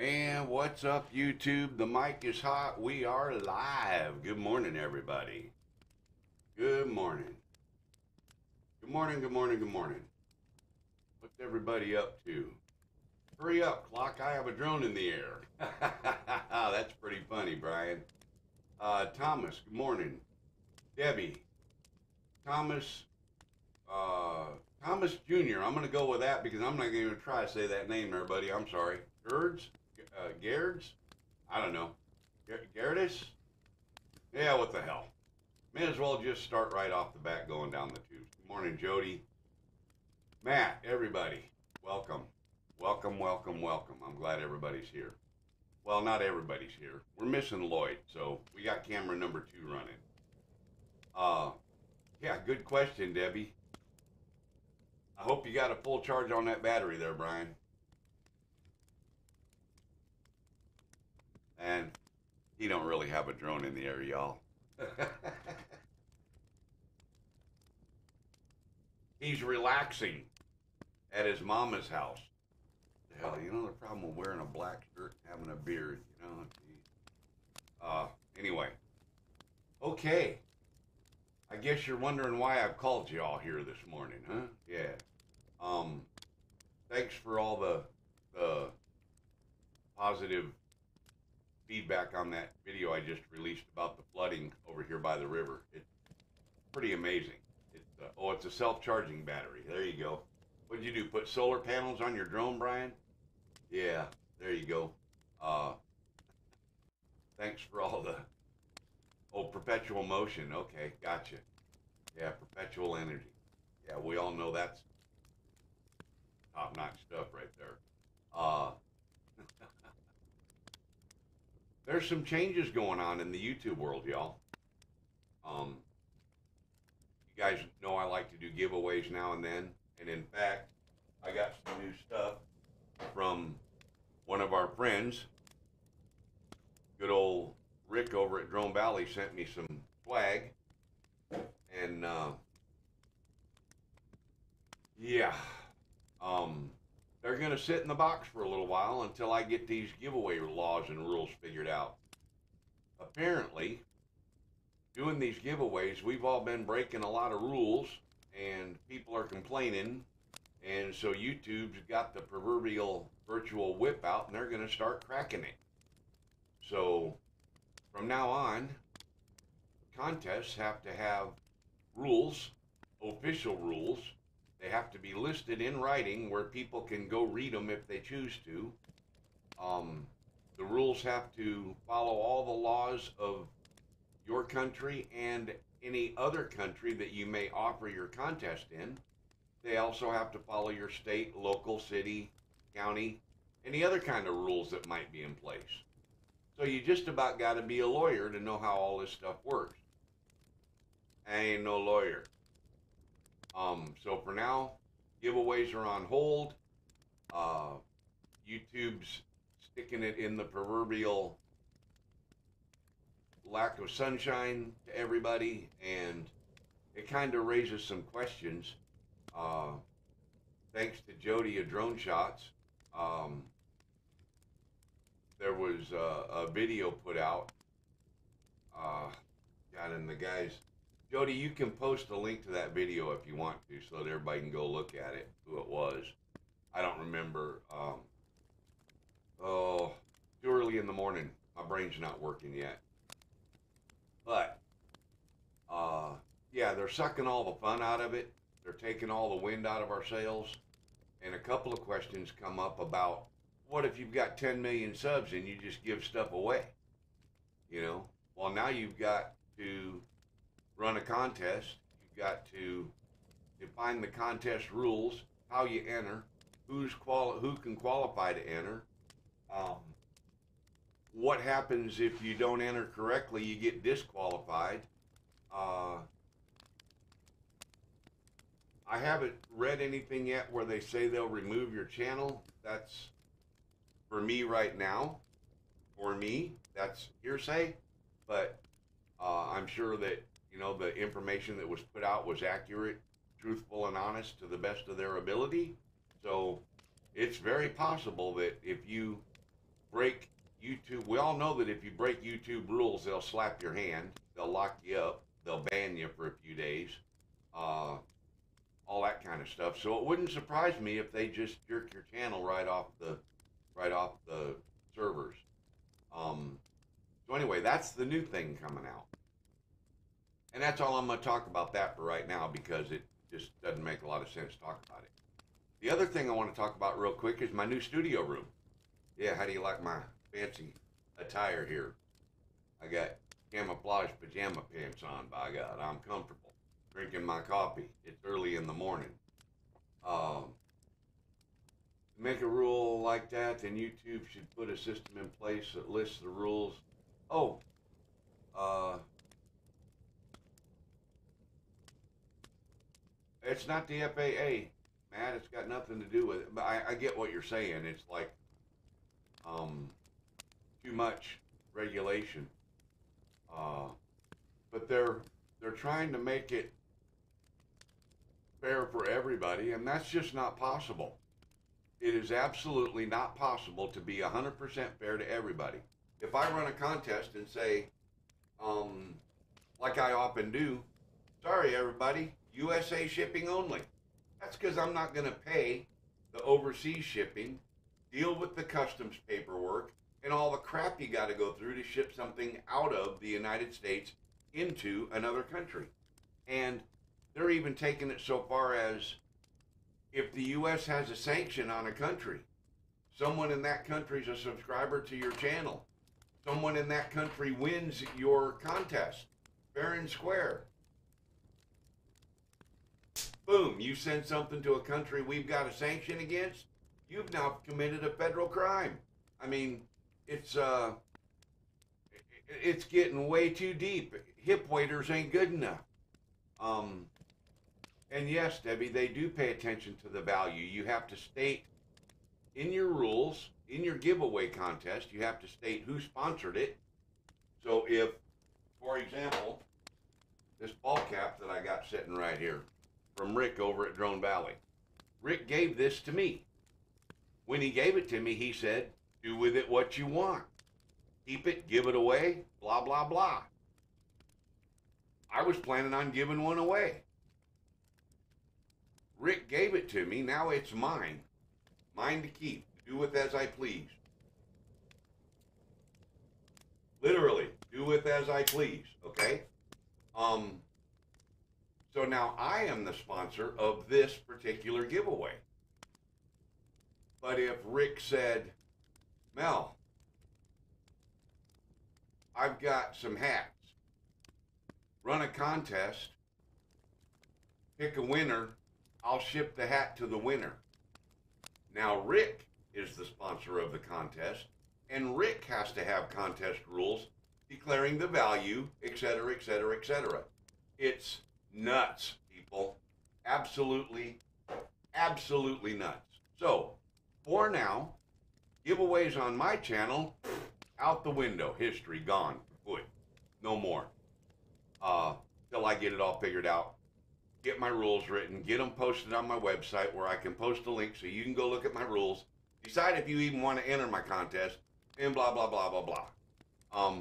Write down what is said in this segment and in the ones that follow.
And what's up, YouTube? The mic is hot. We are live. Good morning, everybody. Good morning. Good morning, good morning, good morning. What's everybody up to? Hurry up, clock. I have a drone in the air. That's pretty funny, Brian. Thomas, good morning. Debbie. Thomas, Thomas Jr. I'm going to go with that because I'm not going to try to say that name there, buddy. I'm sorry. Gerds? I don't know. Gerdis? Yeah, what the hell. May as well just start right off the bat going down the tubes. Good morning, Jody. Matt, everybody, welcome. Welcome, welcome, welcome. I'm glad everybody's here. Well, not everybody's here. We're missing Lloyd, so we got camera number 2 running. Yeah, good question, Debbie. I hope you got a full charge on that battery there, Brian. And he don't really have a drone in the air, y'all. He's relaxing at his mama's house. Hell, you know the problem with wearing a black shirt and having a beard, you know? Anyway. Okay. I guess you're wondering why I've called you all here this morning, huh? Yeah. Thanks for all the positive feedback on that video I just released about the flooding over here by the river. It's pretty amazing. It's a self-charging battery. There you go. What did you do? Put solar panels on your drone, Brian? Yeah, there you go. Thanks for all the... Oh, perpetual motion. Okay, gotcha. Yeah, perpetual energy. Yeah, we all know that's top-notch stuff right there. There's some changes going on in the YouTube world, y'all. You guys know I like to do giveaways now and then. And in fact, I got some new stuff from one of our friends. Good old Rick over at Drone Valley sent me some swag. And, yeah. They're going to sit in the box for a little while until I get these giveaway laws and rules figured out. Apparently, doing these giveaways, we've all been breaking a lot of rules, and people are complaining, and so YouTube's got the proverbial virtual whip out, and they're going to start cracking it. So, from now on, contests have to have rules, official rules. They have to be listed in writing where people can go read them if they choose to. The rules have to follow all the laws of your country and any other country that you may offer your contest in. They also have to follow your state, local, city, county, any other kind of rules that might be in place. So you just about got to be a lawyer to know how all this stuff works. I ain't no lawyer. So for now, giveaways are on hold. YouTube's sticking it in the proverbial lack of sunshine to everybody, and it kind of raises some questions. Thanks to Jody of Drone Shots, there was a video put out. And the guys... Jody, you can post a link to that video if you want to so that everybody can go look at it, who it was. I don't remember. Oh, too early in the morning. My brain's not working yet. But, yeah, they're sucking all the fun out of it. They're taking all the wind out of our sails. And a couple of questions come up about, what if you've got 10 million subs and you just give stuff away? You know? Well, now you've got to run a contest. You've got to define the contest rules, how you enter, who can qualify to enter. What happens if you don't enter correctly? You get disqualified. I haven't read anything yet where they say they'll remove your channel. That's, for me right now, that's hearsay, but I'm sure that, you know, the information that was put out was accurate, truthful, and honest to the best of their ability. So it's very possible that if you break YouTube, we all know that if you break YouTube rules, they'll slap your hand, they'll lock you up, they'll ban you for a few days, all that kind of stuff. So it wouldn't surprise me if they just jerk your channel right off the servers. So anyway, that's the new thing coming out. And that's all I'm going to talk about that for right now, because it just doesn't make a lot of sense to talk about it. The other thing I want to talk about real quick is my new studio room. Yeah, how do you like my fancy attire here? I got camouflage pajama pants on, by God. I'm comfortable. Drinking my coffee. It's early in the morning. Make a rule like that, then YouTube should put a system in place that lists the rules. Oh, it's not the FAA, Matt. It's got nothing to do with it. But I get what you're saying. It's like too much regulation. But they're trying to make it fair for everybody, and that's just not possible. It is absolutely not possible to be 100% fair to everybody. If I run a contest and say, like I often do, sorry everybody, USA shipping only. That's because I'm not going to pay the overseas shipping, deal with the customs paperwork, and all the crap you got to go through to ship something out of the United States into another country. And they're even taking it so far as, if the U.S. has a sanction on a country, someone in that country is a subscriber to your channel, someone in that country wins your contest, fair and square. Boom, you send something to a country we've got a sanction against, you've now committed a federal crime. I mean, it's getting way too deep. Hip waders ain't good enough. And yes, Debbie, they do pay attention to the value. You have to state in your rules, in your giveaway contest, you have to state who sponsored it. So if, for example, this ball cap that I got sitting right here from Rick over at Drone Valley, Rick gave this to me. When he gave it to me, he said, do with it what you want. Keep it, give it away, blah, blah, blah. I was planning on giving one away. Rick gave it to me, now it's mine. Mine to keep, do with as I please. Literally, do with as I please, okay? So now I am the sponsor of this particular giveaway. But if Rick said, Mel, I've got some hats, run a contest, pick a winner, I'll ship the hat to the winner. Now Rick is the sponsor of the contest, and Rick has to have contest rules declaring the value, etc., etc., etc. It's nuts, people. Absolutely, absolutely nuts. So, for now, giveaways on my channel, out the window. History gone. Good. No more. Till I get it all figured out. Get my rules written, get them posted on my website where I can post a link so you can go look at my rules, decide if you even want to enter my contest, and blah, blah, blah, blah, blah.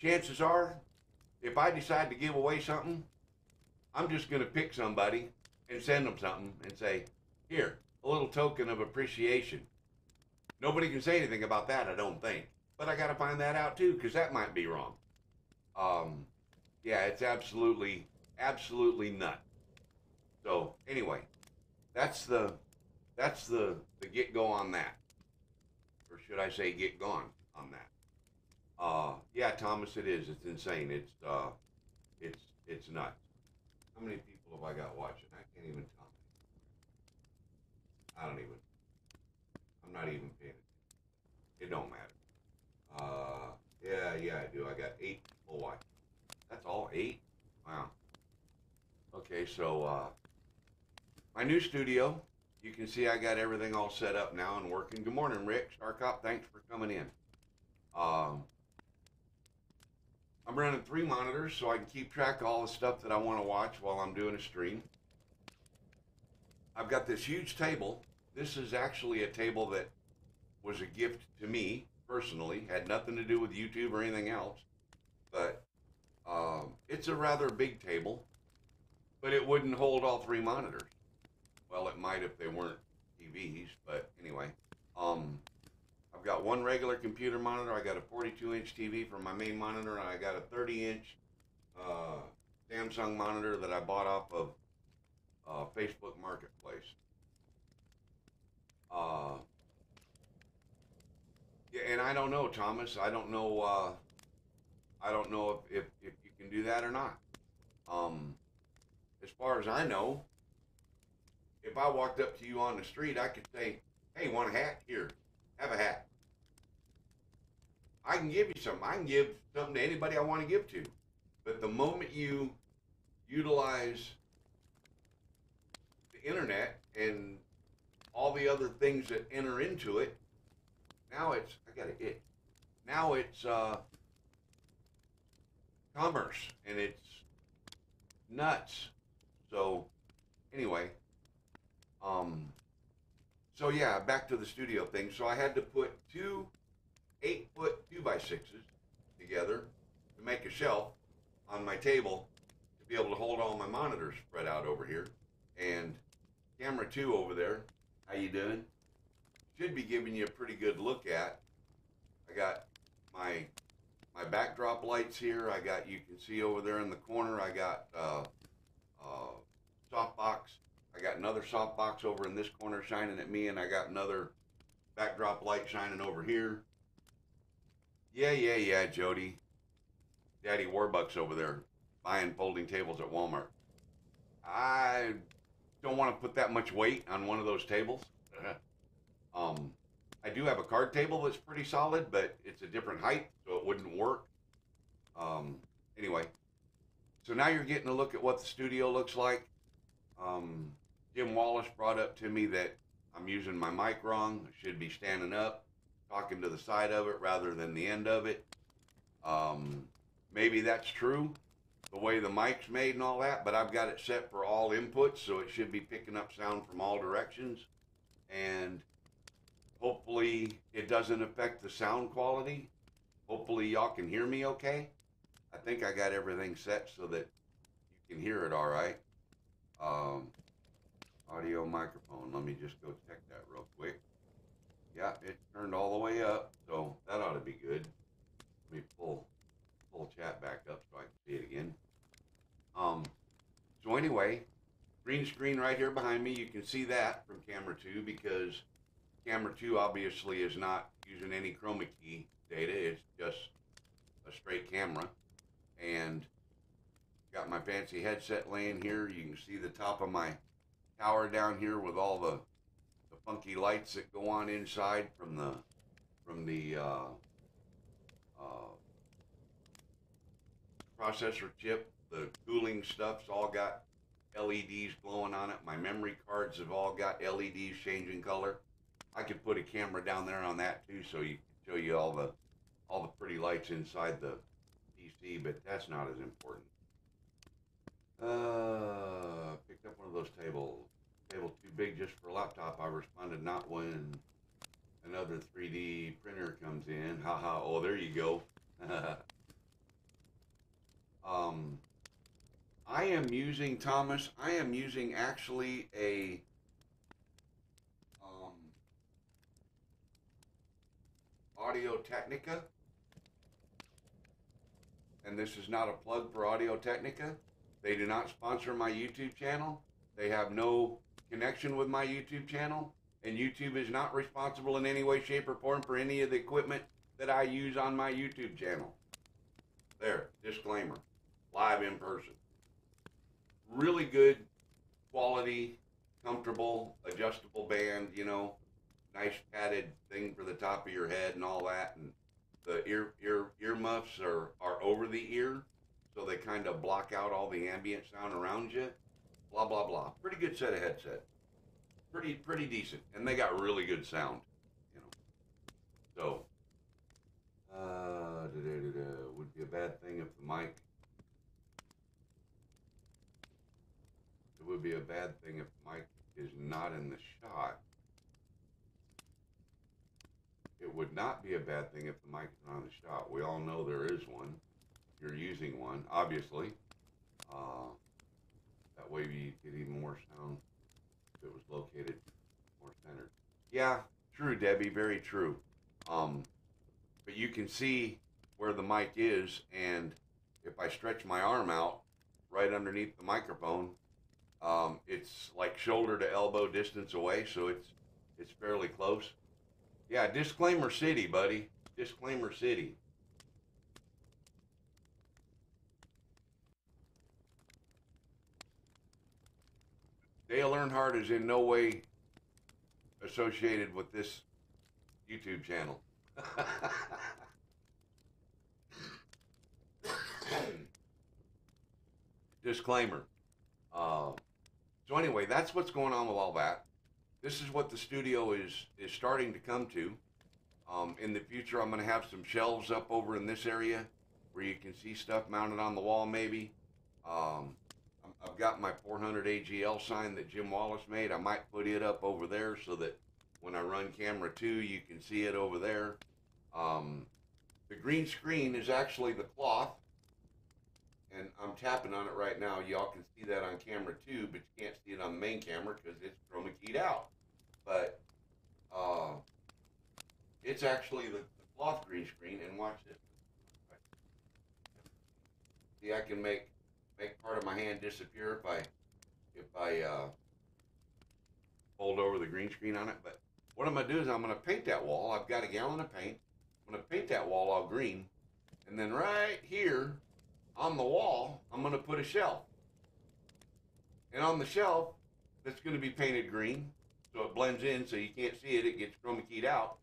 Chances are, if I decide to give away something, I'm just going to pick somebody and send them something and say, here, a little token of appreciation. Nobody can say anything about that, I don't think. But I got to find that out too, because that might be wrong. Yeah, it's absolutely nuts. So anyway, that's the get go on that, or should I say get gone on that? Yeah, Thomas, it is. It's insane. It's nuts. How many people have I got watching? I can't even tell. I'm not even paying attention. It don't matter. Yeah, I do. I got 8 people watching. That's all, 8? Wow. Okay, so my new studio, you can see I got everything all set up now and working. Good morning, Rick. Starcop, thanks for coming in. I'm running 3 monitors so I can keep track of all the stuff that I want to watch while I'm doing a stream. I've got this huge table. This is actually a table that was a gift to me personally. Had nothing to do with YouTube or anything else. But it's a rather big table, but it wouldn't hold all three monitors. Well, it might if they weren't TVs, but anyway. I've got one regular computer monitor. I got a 42-inch TV for my main monitor, and I got a 30-inch Samsung monitor that I bought off of Facebook Marketplace. Yeah, and I don't know, Thomas. I don't know. I don't know if you can do that or not. As far as I know, if I walked up to you on the street, I could say, "Hey, want a hat? Here, have a hat." I can give you something. I can give something to anybody I want to give to. But the moment you utilize the internet and all the other things that enter into it, now it's, I got to itch. Now it's commerce, and it's nuts. So anyway, so yeah, back to the studio thing. So I had to put two 8-foot 2x6s together to make a shelf on my table to be able to hold all my monitors spread out over here. And camera 2 over there, how you doing? Should be giving you a pretty good look at. I got my backdrop lights here. I got, you can see over there in the corner, I got softbox. I got another softbox over in this corner shining at me, and I got another backdrop light shining over here. Yeah, Jody. Daddy Warbucks over there buying folding tables at Walmart. I don't want to put that much weight on one of those tables. I do have a card table that's pretty solid, but it's a different height, so it wouldn't work. Anyway, so now you're getting a look at what the studio looks like. Jim Wallace brought up to me that I'm using my mic wrong. I should be standing up, talking to the side of it rather than the end of it. Maybe that's true, the way the mic's made and all that, but I've got it set for all inputs, so it should be picking up sound from all directions. And hopefully it doesn't affect the sound quality. Hopefully y'all can hear me okay. I think I got everything set so that you can hear it all right. Audio microphone, let me just go check that real quick. Yeah, it turned all the way up, so that ought to be good. Let me pull chat back up so I can see it again. So anyway, green screen right here behind me. You can see that from camera 2 because camera 2 obviously is not using any chroma key data. It's just a straight camera. And got my fancy headset laying here. You can see the top of my tower down here with all the funky lights that go on inside from the processor chip. The cooling stuff's all got LEDs glowing on it. My memory cards have all got LEDs changing color. I could put a camera down there on that too, so you can show you all the pretty lights inside the PC, but that's not as important. Picked up one of those tables. Table too big just for a laptop. I responded not when another 3D printer comes in. Haha. Oh, there you go. I am using, Thomas, I am using actually a Audio Technica. And this is not a plug for Audio Technica. They do not sponsor my YouTube channel. They have no connection with my YouTube channel. And YouTube is not responsible in any way, shape, or form for any of the equipment that I use on my YouTube channel. There, disclaimer. Live in person. Really good quality, comfortable, adjustable band, you know, nice padded thing for the top of your head and all that. And the earmuffs are over the ear, so they kind of block out all the ambient sound around you. Blah, blah, blah. Pretty good set of headset. Pretty decent. And they got really good sound, you know. So, would be a bad thing if the mic, it would be a bad thing if the mic is not in the shot. it would not be a bad thing if the mic is on the shot. We all know there is one. You're using one, obviously. Uh, that way you get even more sound if it was located more centered. Yeah, true, Debbie, very true. Um, but you can see where the mic is, and if I stretch my arm out right underneath the microphone, it's like shoulder to elbow distance away, so it's fairly close. Yeah, disclaimer city, buddy. Disclaimer city. Dale Earnhardt is in no way associated with this YouTube channel. Disclaimer. So anyway, that's what's going on with all that. This is what the studio is starting to come to. In the future, I'm going to have some shelves up over in this area where you can see stuff mounted on the wall maybe. I've got my 400 AGL sign that Jim Wallace made. I might put it up over there so that when I run camera 2, you can see it over there. The green screen is actually the cloth, and I'm tapping on it right now. Y'all can see that on camera 2, but you can't see it on the main camera because it's chroma keyed out. But it's actually the cloth green screen, and watch this. See, I can make part of my hand disappear if I fold over the green screen on it. But what I'm going to do is I'm going to paint that wall. I've got a gallon of paint. I'm going to paint that wall all green. And then right here on the wall, I'm going to put a shelf. And on the shelf, that's going to be painted green, so it blends in so you can't see it. It gets chroma keyed out.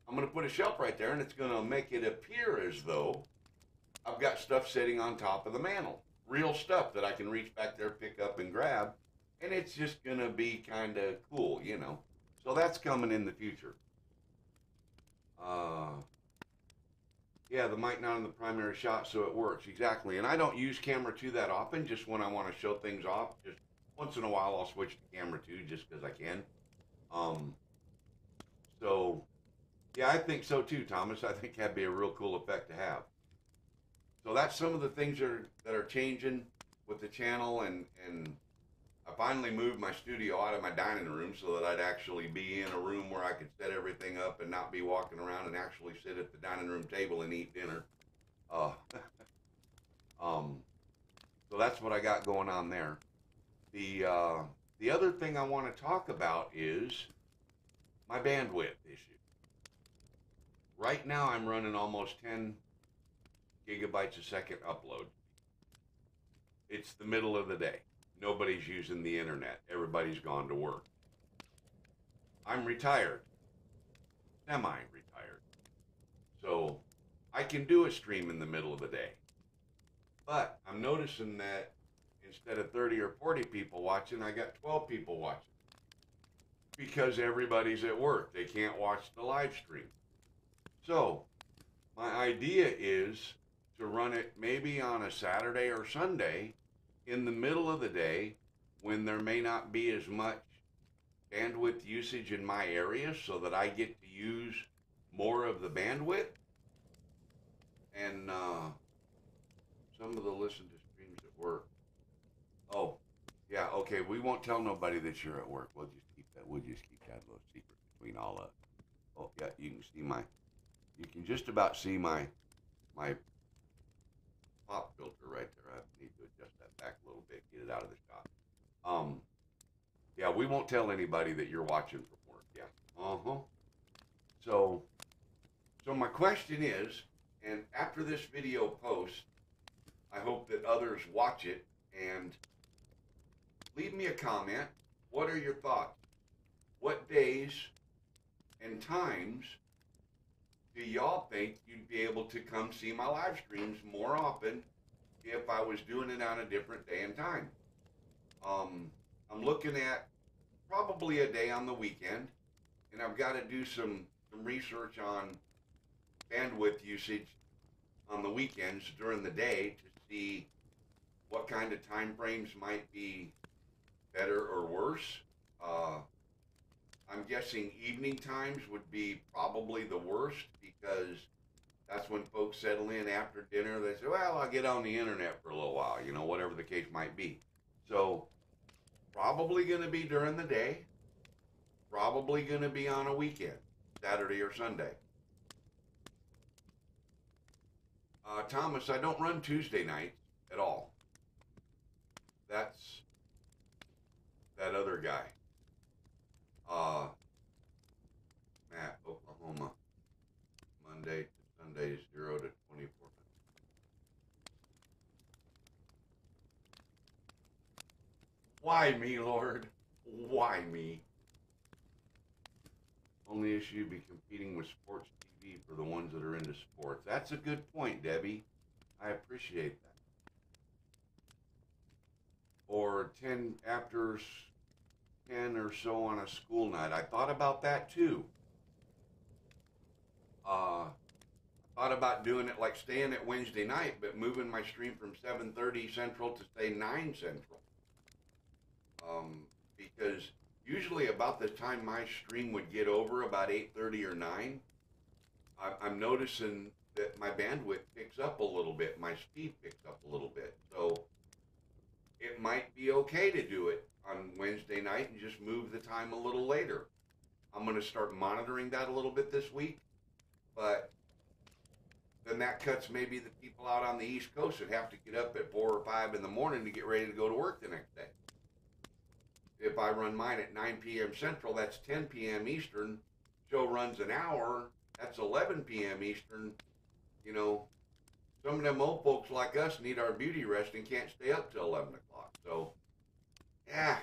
I'm going to put a shelf right there, and it's going to make it appear as though I've got stuff sitting on top of the mantle. Real stuff that I can reach back there, pick up, and grab. And it's just going to be kind of cool, you know. So that's coming in the future. Yeah, the mic not in the primary shot, so it works. Exactly. And I don't use camera 2 that often, just when I want to show things off. Just once in a while, I'll switch to camera 2 just because I can. So, yeah, I think so too, Thomas. I think that'd be a real cool effect to have. So that's some of the things that are changing with the channel, and I finally moved my studio out of my dining room so that I'd actually be in a room where I could set everything up and not be walking around, and actually sit at the dining room table and eat dinner. So that's what I got going on there. The other thing I want to talk about is my bandwidth issue. Right now I'm running almost 10 gigabytes a second upload. It's the middle of the day. Nobody's using the internet. Everybody's gone to work. I'm retired. Semi-retired. So I can do a stream in the middle of the day. But I'm noticing that instead of 30 or 40 people watching, I got 12 people watching. Because everybody's at work. They can't watch the live stream. So my idea is to run it maybe on a Saturday or Sunday in the middle of the day when there may not be as much bandwidth usage in my area, so that I get to use more of the bandwidth. And some of the listen to streams at work. Oh, yeah, okay, we won't tell nobody that you're at work. We'll just keep that little secret between all of us. Oh, yeah, you can just about see my pop filter right there. I need to adjust that back a little bit, get it out of the shot. Yeah, we won't tell anybody that you're watching from work. Yeah. So my question is, and after this video posts, I hope that others watch it and leave me a comment. What are your thoughts? What days and times do y'all think you'd be able to come see my live streams more often if I was doing it on a different day and time? I'm looking at probably a day on the weekend, and I've got to do some research on bandwidth usage on the weekends during the day to see what kind of time frames might be better or worse. I'm guessing evening times would be probably the worst because that's when folks settle in after dinner. They say, well, I'll get on the internet for a little while, you know, whatever the case might be. So probably going to be during the day, probably going to be on a weekend, Saturday or Sunday. Thomas, I don't run Tuesday nights at all. That's that other guy. Matt, Oklahoma, Monday to Sunday, 0 to 24. Why me, Lord? Why me? Only issue be competing with sports TV for the ones that are into sports. That's a good point, Debbie. I appreciate that. Or 10 after 10 or so on a school night. I thought about that too. I thought about doing it like staying at Wednesday night, but moving my stream from 7:30 Central to say 9 Central. Because usually about the time my stream would get over, about 8:30 or 9, I'm noticing that my bandwidth picks up a little bit, my speed picks up a little bit. So it might be okay to do it on Wednesday night and just move the time a little later. I'm going to start monitoring that a little bit this week, but then that cuts maybe the people out on the East Coast that have to get up at 4 or 5 in the morning to get ready to go to work the next day. If I run mine at 9 p.m. Central, that's 10 p.m. Eastern. Show runs an hour, that's 11 p.m. Eastern. You know, some of them old folks like us need our beauty rest and can't stay up till 11 o'clock. So, yeah.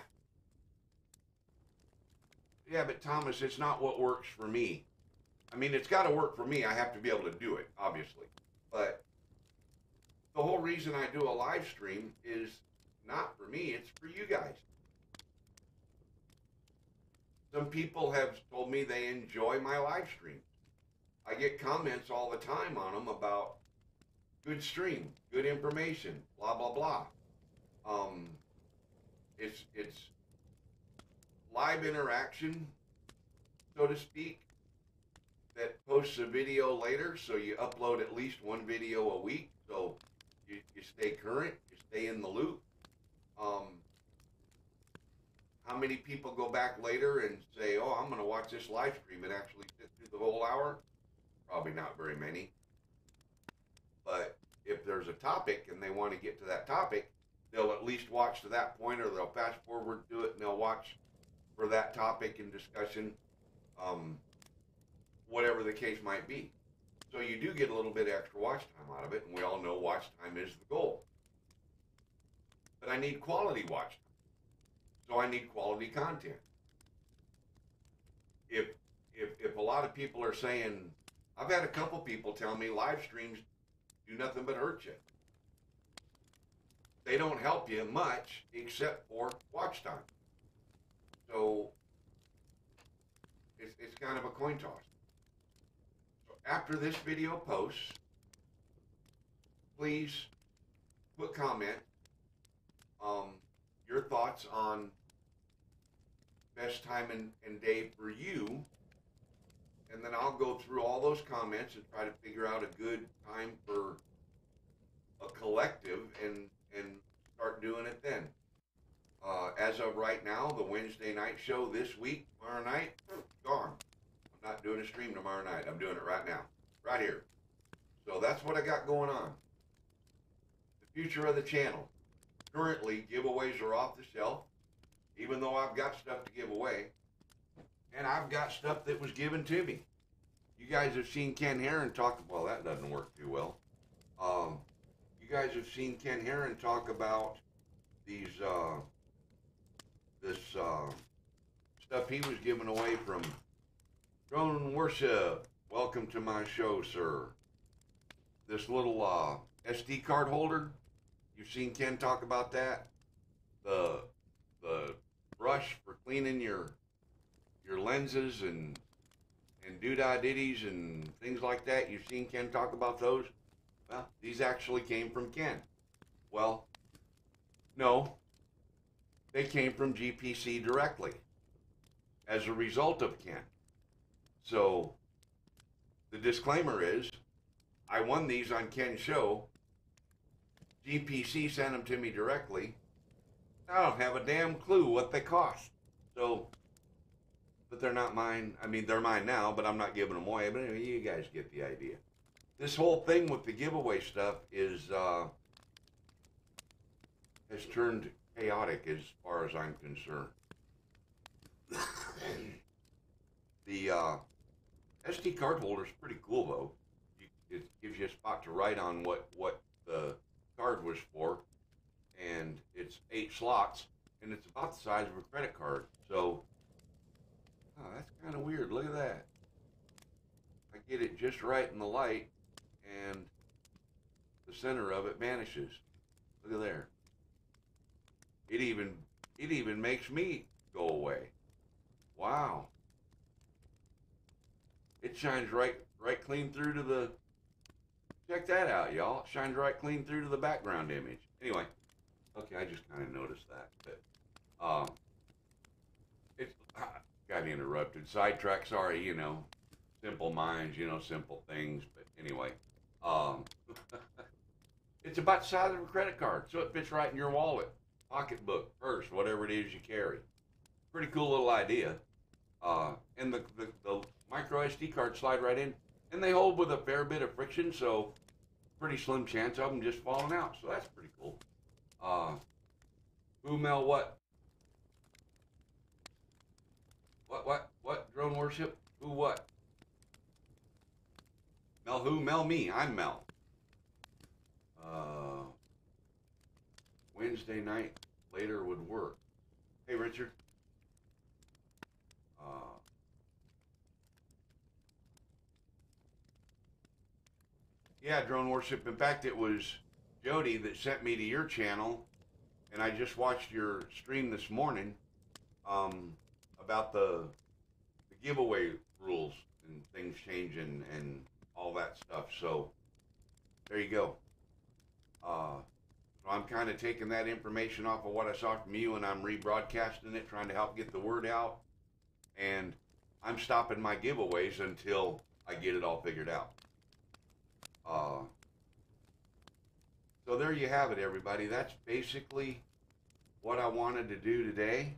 Yeah, but Thomas, it's not what works for me. I mean, it's got to work for me. I have to be able to do it, obviously. But the whole reason I do a live stream is not for me, it's for you guys. Some people have told me they enjoy my live streams. I get comments all the time on them about good stream, good information, blah, blah, blah. It's live interaction, so to speak, that posts a video later, so you upload at least one video a week, so you stay current, you stay in the loop. How many people go back later and say, oh, I'm going to watch this live stream and actually sit through the whole hour? Probably not very many. But if there's a topic and they want to get to that topic, they'll at least watch to that point, or they'll fast forward to it and they'll watch for that topic and discussion, whatever the case might be. So you do get a little bit extra watch time out of it, and we all know watch time is the goal. But I need quality watch time. So I need quality content. If a lot of people are saying, I've had a couple people tell me live streams do nothing but hurt you. They don't help you much except for watch time. So it's kind of a coin toss. So after this video posts, please put comment your thoughts on best time and day for you, and then I'll go through all those comments and try to figure out a good time for a collective and start doing it then. As of right now, the Wednesday night show this week, tomorrow night, gone. I'm not doing a stream tomorrow night. I'm doing it right now, right here. So that's what I got going on. The future of the channel. Currently, giveaways are off the shelf, even though I've got stuff to give away. And I've got stuff that was given to me. You guys have seen Ken Herron talk, well, that doesn't work too well. You guys have seen Ken Herron talk about these, this stuff he was giving away from Drone Worship. Welcome to my show, sir. This little SD card holder. You've seen Ken talk about that. The brush for cleaning your lenses and doodah-ditties and things like that. You've seen Ken talk about those. Well, these actually came from Ken. Well, no, they came from GPC directly. as a result of Ken. So the disclaimer is, I won these on Ken's show. GPC sent them to me directly. I don't have a damn clue what they cost. So, but they're not mine. I mean, they're mine now, but I'm not giving them away. But anyway, you guys get the idea. This whole thing with the giveaway stuff is has turned chaotic as far as I'm concerned. The SD card holder is pretty cool, though. It gives you a spot to write on what the card was for, and it's 8 slots, and it's about the size of a credit card. So, oh, that's kind of weird. Look at that. I get it just right in the light, and the center of it vanishes. Look at there. It even makes me go away. Wow. It shines right clean through to the. Check that out, y'all. It shines right clean through to the background image. Anyway, okay, I just kind of noticed that, but it got interrupted. Sidetrack. Sorry, you know, simple minds, you know, simple things. But anyway, it's about the size of a credit card, so it fits right in your wallet, pocketbook, purse, whatever it is you carry. Pretty cool little idea. And the micro SD cards slide right in, and they hold with a fair bit of friction, so pretty slim chance of them just falling out. So that's pretty cool. Who, Mel, what? What? Drone worship? Who, what? Mel, who? Mel, me. I'm Mel. Wednesday night later would work. Hey, Richard. Yeah, drone worship. In fact, it was Jody that sent me to your channel, and I just watched your stream this morning about the giveaway rules and things changing and all that stuff. So there you go. So I'm kind of taking that information off of what I saw from you, and I'm rebroadcasting it, trying to help get the word out. And I'm stopping my giveaways until I get it all figured out. So there you have it, everybody. That's basically what I wanted to do today.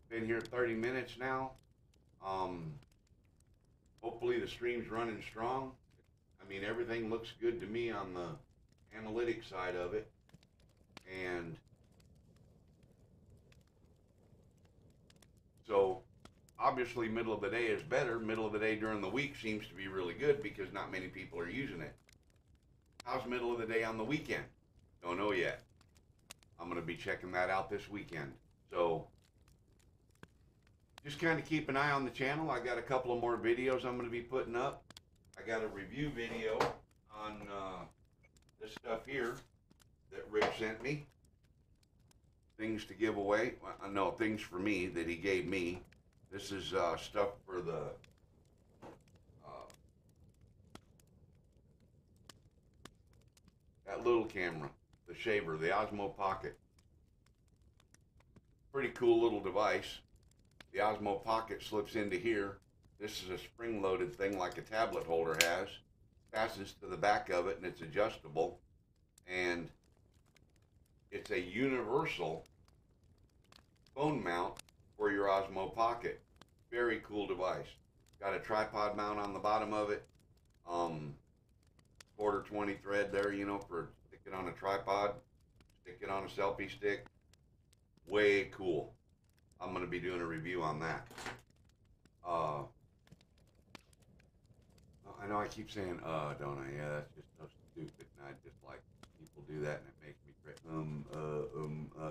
Been here 30 minutes now. Hopefully the stream's running strong. I mean, everything looks good to me on the analytics side of it. And so obviously middle of the day is better. Middle of the day during the week seems to be really good because not many people are using it. How's middle of the day on the weekend? Don't know yet. I'm going to be checking that out this weekend. So just kind of keep an eye on the channel. I got a couple of more videos I'm going to be putting up. I got a review video on this stuff here that Rick sent me. Things to give away. Well, no, things for me that he gave me. This is stuff for the that little camera, the shaver, the Osmo Pocket. Pretty cool little device. The Osmo Pocket slips into here. This is a spring-loaded thing like a tablet holder has. Fastens to the back of it, and it's adjustable. And it's a universal phone mount for your Osmo Pocket. Very cool device. Got a tripod mount on the bottom of it. Quarter 20 thread there, you know, for stick it on a tripod, stick it on a selfie stick. Way cool. I'm going to be doing a review on that. I know I keep saying, don't I? Yeah, that's just so stupid. And I just like people do that, and it makes me crazy.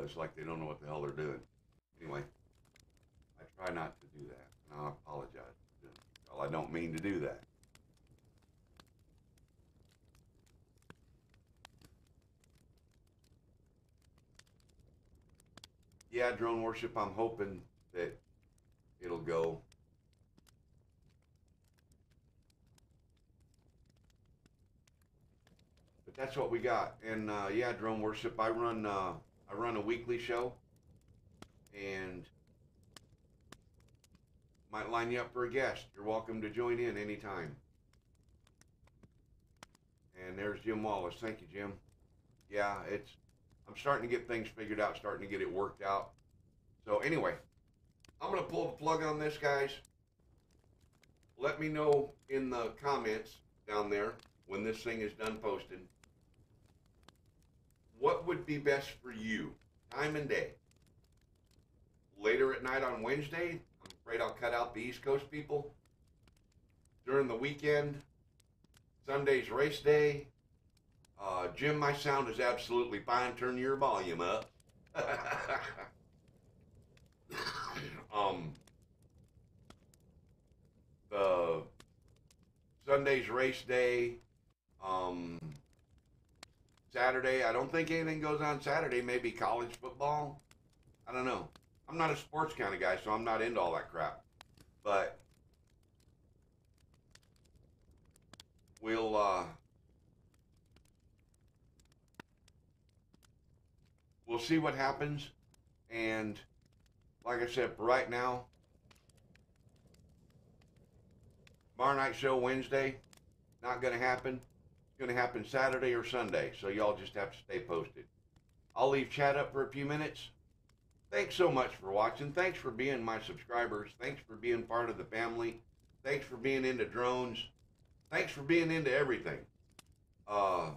It's like they don't know what the hell they're doing. Anyway, I try not to do that, and I apologize for doing it. Well, I don't mean to do that. Yeah, drone worship, I'm hoping that it'll go. But that's what we got. And yeah, drone worship, I run a weekly show, and Might line you up for a guest. You're welcome to join in anytime. And there's Jim Wallace. Thank you, Jim. Yeah, I'm starting to get things figured out, starting to get it worked out. So anyway, I'm going to pull the plug on this, guys. Let me know in the comments down there when this thing is done posted, what would be best for you, time and day. Later at night on Wednesday, I'm afraid I'll cut out the East Coast people. During the weekend, Sunday's race day. Jim, my sound is absolutely fine. Turn your volume up. The Sunday's race day. Saturday, I don't think anything goes on Saturday. Maybe college football. I don't know. I'm not a sports kind of guy, so I'm not into all that crap. But we'll see what happens. And like I said, for right now, Bar Night Show Wednesday, not going to happen. It's going to happen Saturday or Sunday, so y'all just have to stay posted. I'll leave chat up for a few minutes. Thanks so much for watching. Thanks for being my subscribers. Thanks for being part of the family. Thanks for being into drones. Thanks for being into everything. That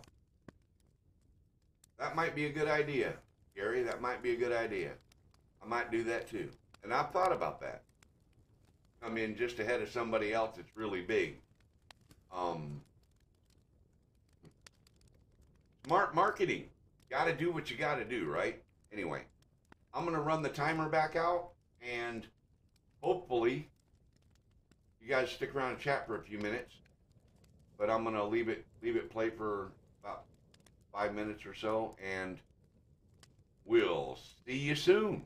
might be a good idea, Gary. That might be a good idea. I might do that too. And I've thought about that. Come in just ahead of somebody else that's really big. Smart marketing. Got to do what you got to do, right? Anyway, I'm going to run the timer back out, and hopefully you guys stick around and chat for a few minutes. But I'm going to leave it play for about 5 minutes or so, and we'll see you soon.